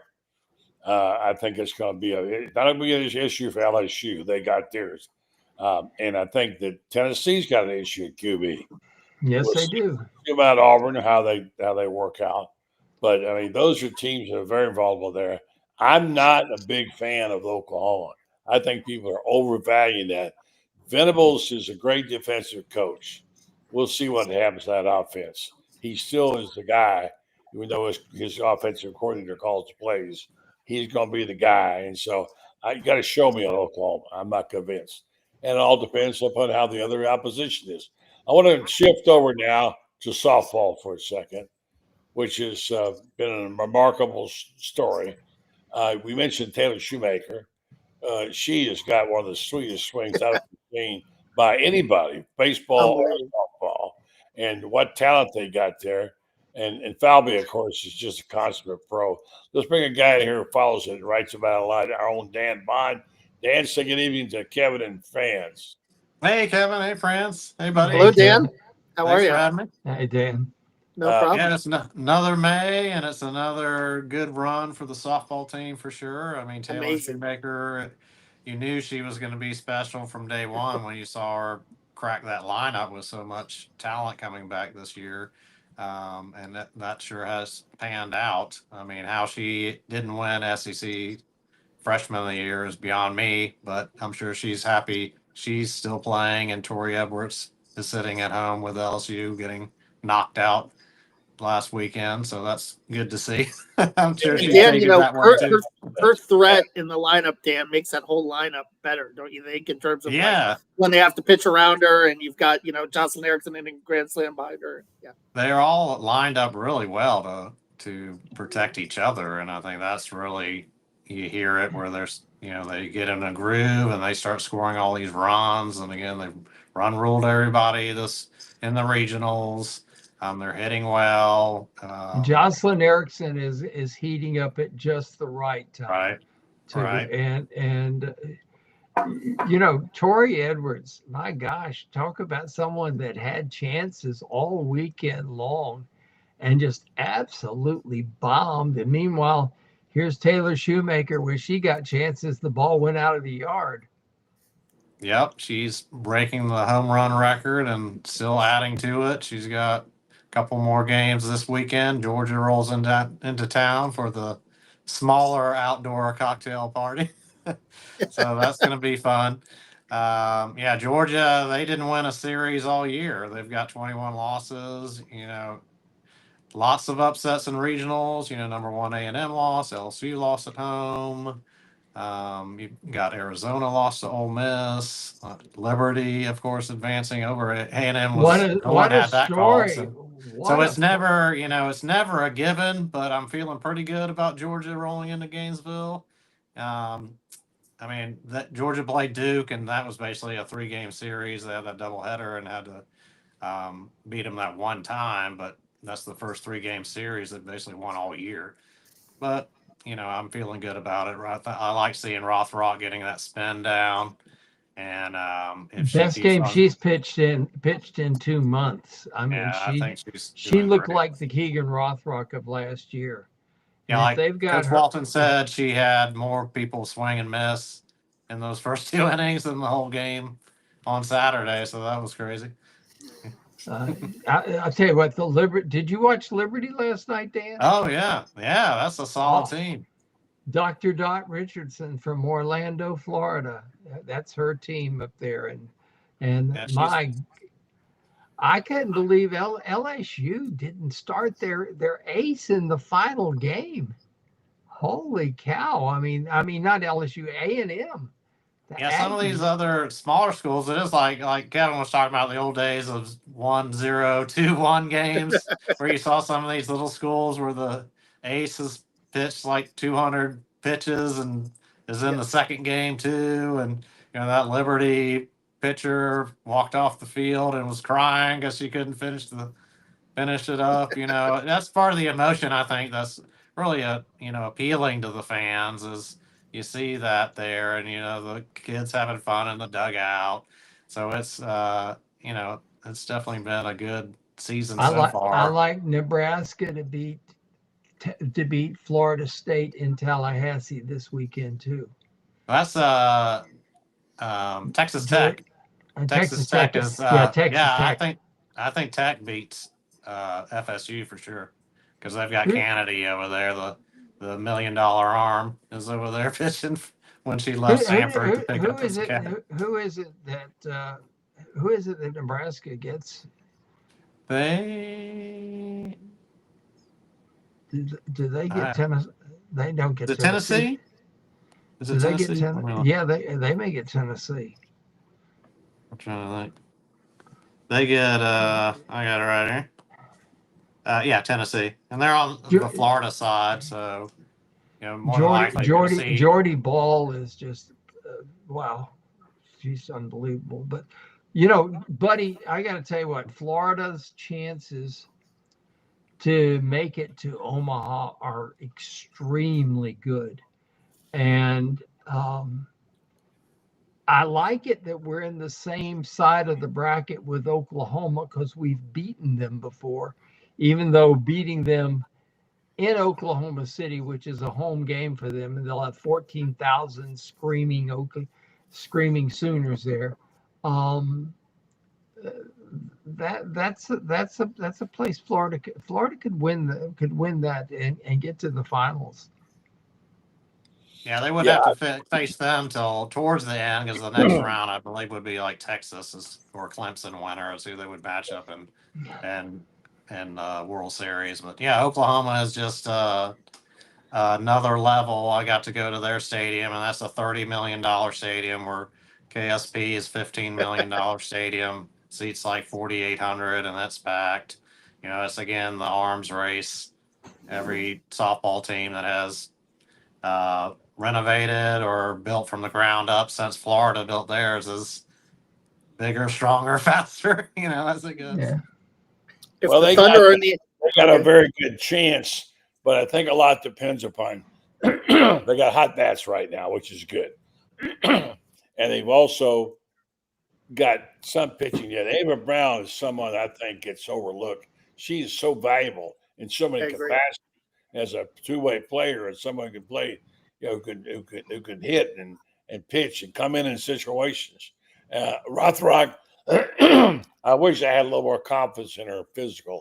I think it's going to be not going to be an issue for LSU. They got theirs, and I think that Tennessee's got an issue at QB. Yes, they do. About Auburn, how they work out, but I mean those are teams that are very vulnerable there. I'm not a big fan of Oklahoma. I think people are overvaluing that. Venables is a great defensive coach. We'll see what happens to that offense. He still is the guy, even though his offensive coordinator calls the plays. He's going to be the guy. And so you got to show me on Oklahoma. I'm not convinced. And it all depends upon how the other opposition is. I want to shift over now to softball for a second, which has been a remarkable story. We mentioned Taylor Shoemaker. She has got one of the sweetest swings I've seen by anybody, baseball or softball, and what talent they got there. And Falvey, of course, is just a consummate pro. Let's bring a guy in here who follows it and writes about it a lot. Our own Dan Bond. Dan, say good evening to Kevin and Franz. Hey, Kevin. Hey, Franz. Hey, buddy. Hello, Dan. How are you? For having me. Hey, Dan. No problem. Yeah, it's another May, and it's another good run for the softball team for sure. I mean, Taylor Shoemaker, you knew she was going to be special from day one when you saw her crack that lineup with so much talent coming back this year. And that sure has panned out. I mean, how she didn't win SEC Freshman of the Year is beyond me, but I'm sure she's happy she's still playing, and Tori Edwards is sitting at home with LSU getting knocked out last weekend, so that's good to see. I'm sure she's taking that one too. Her threat in the lineup, Dan, makes that whole lineup better, don't you think? In terms of like, when they have to pitch around her, and you've got Jocelyn Erickson in a grand slam behind her. Yeah, they're all lined up really well to protect each other, and I think that's really, you hear it where there's they get in a groove and they start scoring all these runs, and again they run ruled everybody this in the regionals. They're hitting well. Jocelyn Erickson is heating up at just the right time. Right. And Tori Edwards, my gosh, talk about someone that had chances all weekend long and just absolutely bombed. And meanwhile, here's Taylor Shoemaker, where she got chances, the ball went out of the yard. Yep, she's breaking the home run record and still adding to it. She's got couple more games this weekend. Georgia rolls into town for the smaller outdoor cocktail party. So that's going to be fun. Georgia, they didn't win a series all year. They've got 21 losses, lots of upsets in regionals, number one A&M loss, LSU lost at home. You got Arizona lost to Ole Miss, Liberty, of course, advancing over at A&M. What a story. So it's never, it's never a given, but I'm feeling pretty good about Georgia rolling into Gainesville. I mean, that Georgia played Duke, and that was basically a 3-game series. They had that doubleheader and had to beat them that one time, but that's the first 3-game series that basically won all year. But I'm feeling good about it. Right, I like seeing Rothrock getting that spin down, And if she Best keeps game on, she's pitched in 2 months. I mean, yeah, I think she's she doing looked great. like the Keegan Rothrock of last year. Yeah, And if like they've got Coach her, Walton said, she had more people swing and miss in those first 2 innings than the whole game on Saturday. So that was crazy. I'll tell you what, did you watch Liberty last night, Dan? Oh yeah, that's a solid team. Dr. Dot Richardson from Orlando, Florida. That's her team up there, and Yeah, I couldn't believe LSU didn't start their ace in the final game. Holy cow! I mean, not LSU, A&M. Yeah, some of these other smaller schools, it is like Kevin was talking about the old days of 1-0, 2-1 games, where you saw some of these little schools where the aces pitched like 200 pitches and is in the second game too, and that Liberty pitcher walked off the field and was crying because she couldn't finish it up. That's part of the emotion. I think that's really appealing to the fans is. You see that there, and the kids having fun in the dugout. So it's it's definitely been a good season so far. I like Nebraska to beat Florida State in Tallahassee this weekend too. That's Texas Tech. Texas Tech is Texas Tech. I think Tech beats FSU for sure because they've got Kennedy over there. The $1 million arm is over there pitching when she left Sanford to pick up his cap. Who is it that Nebraska gets? They do they get Tennessee? They don't get Tennessee. Is it Tennessee? Yeah, they may get Tennessee. I'm trying to think. They get I got it right here. Yeah, Tennessee, and they're on the Florida side, so more likely. Jordy Ball is just wow, she's unbelievable. But buddy, I got to tell you what, Florida's chances to make it to Omaha are extremely good, and I like it that we're in the same side of the bracket with Oklahoma because we've beaten them before. Even though beating them in Oklahoma City, which is a home game for them, and they'll have 14,000 screaming Sooners there. That's a place Florida could win that and get to the finals. Yeah, they wouldn't have to face them till towards the end because the next round I believe would be like Texas or Clemson winner is who they would match up and World Series. But yeah, Oklahoma is just another level. I got to go to their stadium, and that's a $30 million stadium where KSP is $15 million stadium. Seats like 4,800, and that's packed. It's again the arms race. Every softball team that has renovated or built from the ground up since Florida built theirs is bigger, stronger, faster, as it goes. Yeah. Well, they got a very good chance, but I think a lot depends upon they got hot bats right now, which is good. And they've also got some pitching yet. Ava Brown is someone I think gets overlooked. She's so valuable in so many capacities as a two-way player and someone who can play, who can hit and pitch and come in situations. Rothrock, I wish I had a little more confidence in her because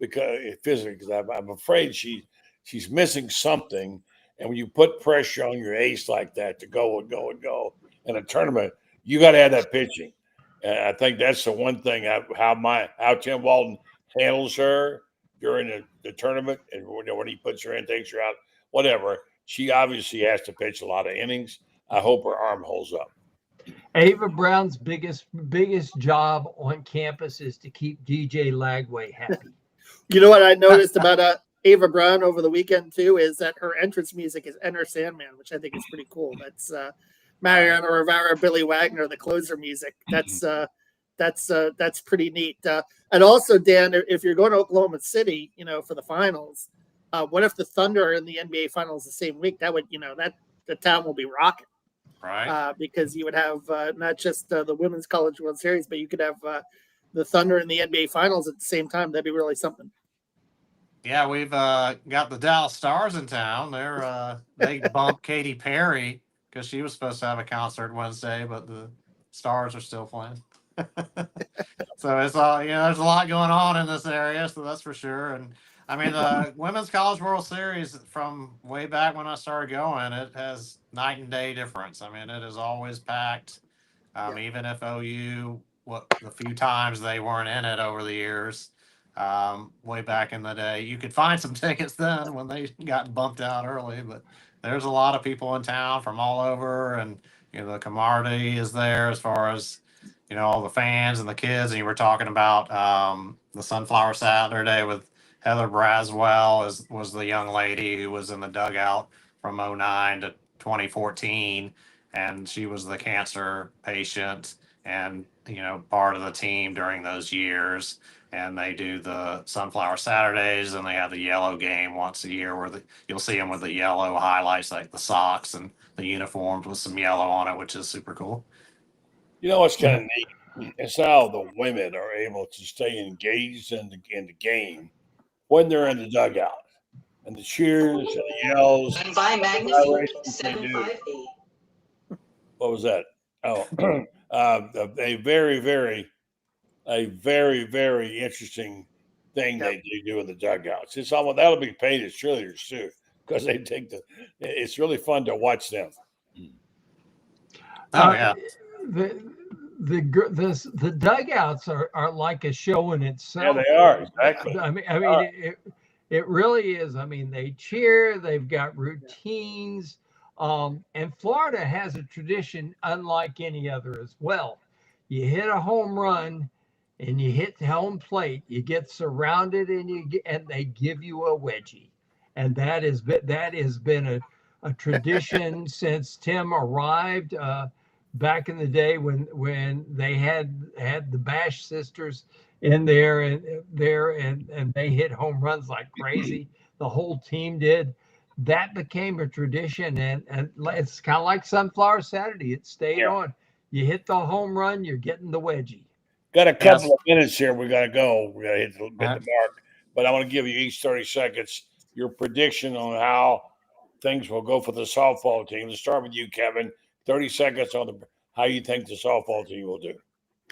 I'm afraid she's missing something. And when you put pressure on your ace like that to go in a tournament, you got to have that pitching. And I think that's the one thing how Tim Walton handles her during the tournament, and when he puts her in, takes her out, whatever. She obviously has to pitch a lot of innings. I hope her arm holds up. Ava Brown's biggest job on campus is to keep DJ Lagway happy. You know what I noticed about Ava Brown over the weekend too is that her entrance music is Enter Sandman, which I think is pretty cool. That's Mariano Rivera, Billy Wagner, the closer music. That's pretty neat. And also, Dan, if you're going to Oklahoma City, for the finals, what if the Thunder are in the NBA finals the same week? That would, that the town will be rocking. Right. Because you would have not just the Women's College World Series, but you could have the Thunder and the NBA Finals at the same time. That'd be really something. Yeah, we've got the Dallas Stars in town. They bumped Katy Perry because she was supposed to have a concert Wednesday, but the Stars are still playing. So it's there's a lot going on in this area, so that's for sure. And I mean, the Women's College World Series from way back when I started going, it has night and day difference. I mean, it is always packed. Even if OU, the few times they weren't in it over the years, way back in the day, you could find some tickets then when they got bumped out early. But there's a lot of people in town from all over, and the camaraderie is there as far as all the fans and the kids. And you were talking about the Sunflower Saturday with Heather Braswell was the young lady who was in the dugout from 09 to 2014, and she was the cancer patient and part of the team during those years. And they do the Sunflower Saturdays, and they have the yellow game once a year where you'll see them with the yellow highlights, like the socks and the uniforms with some yellow on it, which is super cool. You know what's kind of neat? It's how the women are able to stay engaged in the game when they're in the dugout. And the cheers and the yells. By Magnus 758. What was that? Oh, a very, very interesting thing they do in the dugouts. It's almost that'll be paid as cheerleaders too, because they take it's really fun to watch them. Oh yeah. The dugouts are like a show in itself. Yeah, they are, exactly. I mean, it really is. I mean, they cheer. They've got routines. And Florida has a tradition unlike any other as well. You hit a home run and you hit the home plate, you get surrounded and they give you a wedgie. And that has been a tradition since Tim arrived back in the day when they had the Bash sisters in there and they hit home runs like crazy. The whole team did. That became a tradition, and it's kind of like Sunflower Saturday. It stayed on. You hit the home run, you're getting the wedgie. Got a couple of minutes here. We got to go. We got to hit the mark. But I want to give you each 30 seconds your prediction on how things will go for the softball team. Let's start with you, Kevin. 30 seconds on how you think the softball team will do.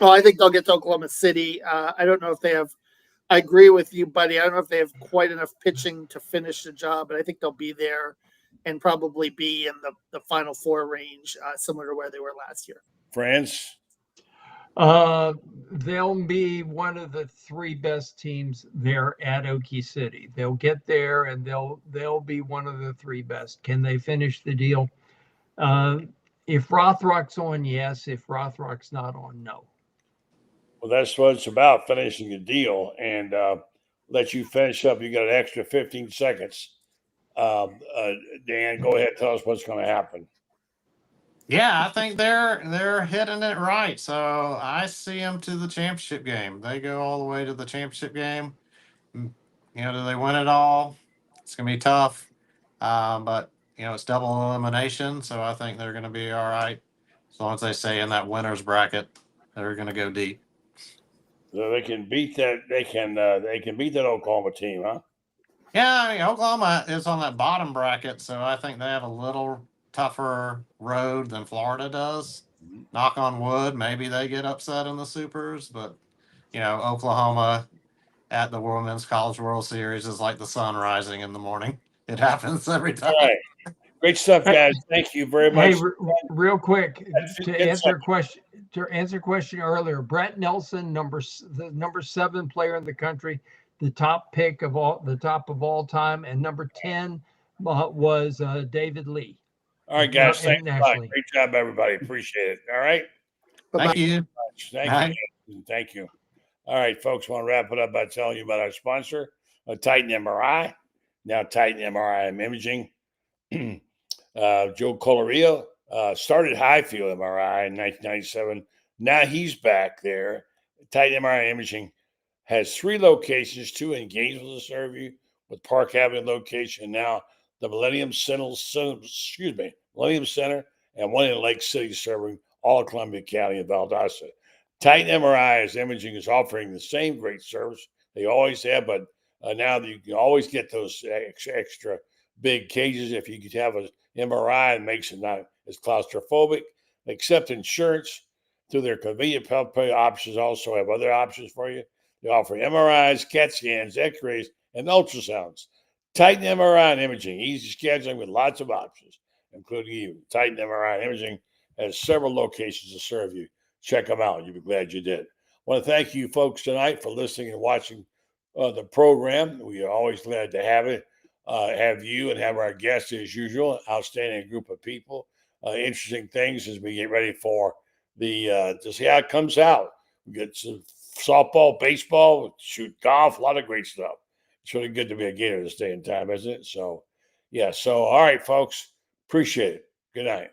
Oh, I think they'll get to Oklahoma City. I don't know if they have – I agree with you, buddy. I don't know if they have quite enough pitching to finish the job, but I think they'll be there and probably be in the Final Four range, similar to where they were last year. Franz? They'll be one of the three best teams there at Okie City. They'll get there and they'll be one of the three best. Can they finish the deal? If Rothrock's on, yes. If Rothrock's not on, no. Well, that's what it's about, finishing the deal. And let you finish up. You got an extra 15 seconds. Dan, go ahead. Tell us what's going to happen. Yeah, I think they're hitting it right. So I see them to the championship game. They go all the way to the championship game. Do they win it all? It's going to be tough. But, it's double elimination. So I think they're going to be all right. As long as they stay in that winner's bracket, they're going to go deep. So they can beat that. They can beat that Oklahoma team, huh? Yeah, Oklahoma is on that bottom bracket, so I think they have a little tougher road than Florida does. Knock on wood, maybe they get upset in the Supers, but Oklahoma at the Women's College World Series is like the sun rising in the morning. It happens every time. All right. Great stuff, guys. Thank you very much. Hey, real quick to answer a question earlier, Brett Nelson, the number 7 player in the country, the top pick of all time, and number 10 was David Lee. All right, guys. Thanks a lot. Great job, everybody. Appreciate it. All right. Thank you. Thank you. All right, folks. Want to wrap it up by telling you about our sponsor, Titan MRI. Now Titan MRI Imaging. Joe Colorio started Highfield MRI in 1997. Now he's back there. Titan MRI Imaging has 3 locations, 2 in Gainesville to serve you, with Park Avenue location. Now the Millennium Center and one in Lake City serving all of Columbia County and Valdosta. Titan MRI's Imaging is offering the same great service they always have, but now you can always get those extra big cages if you could have an MRI and makes it not as claustrophobic. They accept insurance through their convenient pay options. Also have other options for you. They offer MRIs, CAT scans, X-rays, and ultrasounds. Titan MRI and Imaging, easy scheduling with lots of options, including you. Titan MRI and Imaging has several locations to serve you. Check them out. You'll be glad you did. I want to thank you folks tonight for listening and watching the program. We are always glad to have it, have you and have our guests as usual. Outstanding group of people. Interesting things as we get ready for to see how it comes out. We get some softball, baseball, shoot golf, a lot of great stuff. It's really good to be a Gator this day and time, isn't it? So, yeah. So, all right, folks. Appreciate it. Good night.